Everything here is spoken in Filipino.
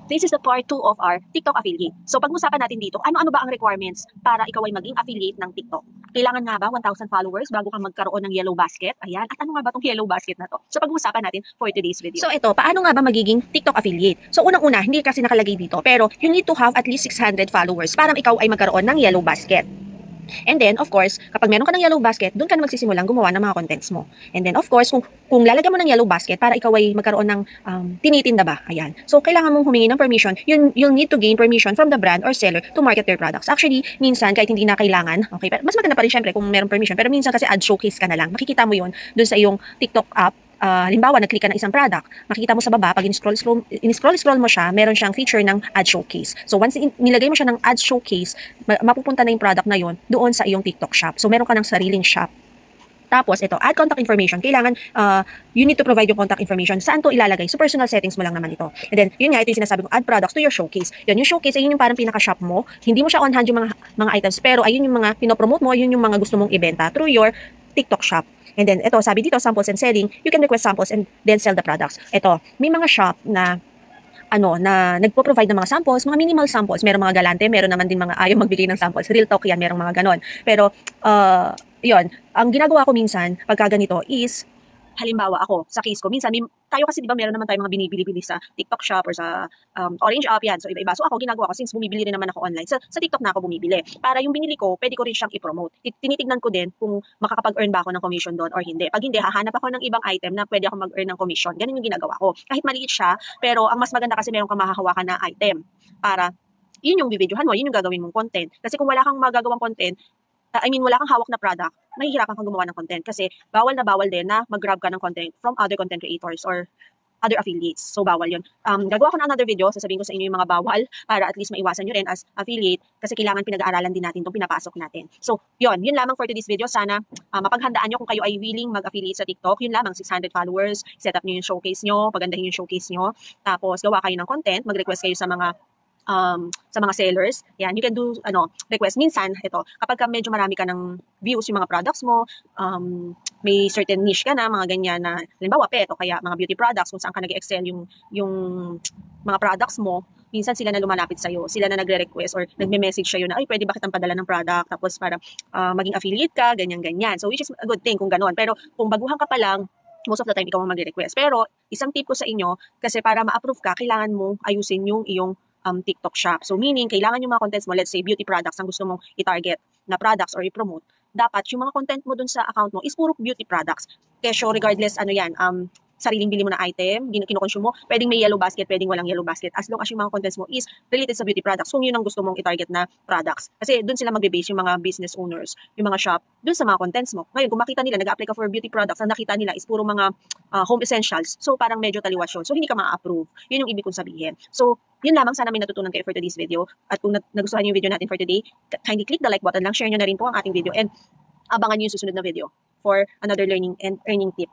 This is the part 2 of our TikTok affiliate. So pag-usapan natin dito, ano-ano ba ang requirements para ikaw ay maging affiliate ng TikTok? Kailangan nga ba 1,000 followers bago ka magkaroon ng yellow basket? Ayan. At ano nga ba itong yellow basket na to? So pag-usapan natin for today's video. So ito, paano nga ba magiging TikTok affiliate? So unang-una, hindi kasi nakalagay dito, pero you need to have at least 600 followers para ikaw ay magkaroon ng yellow basket. And then, of course, kapag meron ka ng yellow basket, doon ka na magsisimulang gumawa ng mga contents mo. And then, of course, kung lalagyan mo ng yellow basket para ikaw ay magkaroon ng tinitinda ba, ayan. So, kailangan mong humingi ng permission. You'll need to gain permission from the brand or seller to market their products. Actually, minsan, kahit hindi na kailangan, okay, pero mas maganda pa rin syempre kung meron permission. Pero minsan kasi ad showcase ka na lang. Makikita mo yun doon sa iyong TikTok app. Halimbawa, nag-click ka ng isang product, makikita mo sa baba, pag in-scroll mo siya, meron siyang feature ng ad showcase. So, once nilagay mo siya ng ad showcase, mapupunta na yung product na yon doon sa iyong TikTok shop. So, meron ka ng sariling shop. Tapos, ito, add contact information. Kailangan, you need to provide yung contact information. Saan to ilalagay? So, personal settings mo lang naman ito. And then, yun nga, ito yung sinasabi ko, add products to your showcase. Yun, yung showcase, ayun yung parang pinaka-shop mo. Hindi mo siya on hand yung mga items, pero ayun yung mga pinopromote mo, yun yung mga gusto mong ibenta through your TikTok shop. And then, ito, sabi dito, samples and selling, you can request samples and then sell the products. Ito, may mga shop na nagpo-provide ng mga samples, mga minimal samples. Meron mga galante, meron naman din mga ayaw magbigay ng samples. Real talk yan, merong mga ganon. Pero, yun, ang ginagawa ko minsan, pagka ganito is, halimbawa ako, sa case ko, minsan, tayo kasi diba meron naman tayo mga binibili-bili sa TikTok shop or sa Orange app yan. So iba-iba. So ako ginagawa ko, since bumibili rin naman ako online, sa TikTok na ako bumibili. Para yung binili ko, pwede ko rin siyang i-promote. Tinitignan ko din kung makakapag-earn ba ako ng commission doon or hindi. Pag hindi, hahanap ako ng ibang item na pwede ako mag-earn ng commission. Ganun yung ginagawa ko. Kahit maliit siya, pero ang mas maganda kasi meron kang mahahawakan na item. Para yun yung bibidyohan mo, yun yung gagawin mong content. Kasi kung wala kang magagawang content, wala kang hawak na product, mahihirapan kang gumawa ng content kasi bawal na bawal din na mag-grab ka ng content from other content creators or other affiliates. So, bawal yun. Gagawa ko na another video, sasabihin ko sa inyo yung mga bawal para at least maiwasan nyo rin as affiliate kasi kailangan pinag-aaralan din natin itong pinapasok natin. So, yun lamang for today's video. Sana mapaghandaan nyo kung kayo ay willing mag-affiliate sa TikTok. Yun lamang, 600 followers, set up nyo yung showcase nyo, pagandahin yung showcase nyo, tapos gawa kayo ng content, mag-request kayo sa mga sellers. Yan, you can do request. Minsan, ito, kapag medyo marami ka ng views yung mga products mo, may certain niche ka na, mga ganyan na, halimbawa pet o kaya mga beauty products, kung saan ka nag-excel yung mga products mo, minsan sila na lumalapit sa'yo, sila na nagre-request or nagme-message sa'yo na, ay, pwede ba kitang padala ng product, tapos para maging affiliate ka, ganyan-ganyan. So, which is a good thing kung gano'n. Pero kung baguhan ka pa lang, most of the time ikaw ang mag-request. Pero, isang tip ko sa inyo, kasi para ma-approve ka, kailangan mo ayusin yung iyong TikTok shop. So meaning, kailangan yung mga contents mo, let's say beauty products ang gusto mong i-target na products or i-promote, dapat yung mga content mo dun sa account mo is puro beauty products. Kesyo regardless sariling bili mo na item, kinukonsume mo, pwedeng may yellow basket, pwedeng walang yellow basket, as long as yung mga contents mo is related sa beauty products, kung yun ang gusto mong i-target na products. Kasi dun sila magbe-base yung mga business owners, yung mga shop, dun sa mga contents mo. Ngayon, kung makita nila, nag-apply ka for beauty products, ang nakita nila is puro mga home essentials, so parang medyo taliwas yun. So hindi ka ma-approve. Yun yung ibig kong sabihin. So, yun lamang, sana may natutunan kayo for today's video. At kung nagustuhan yung video natin for today, kindly click the like button lang, share nyo na rin po ang ating video, and abangan nyo yung susunod na video for another learning and earning tip.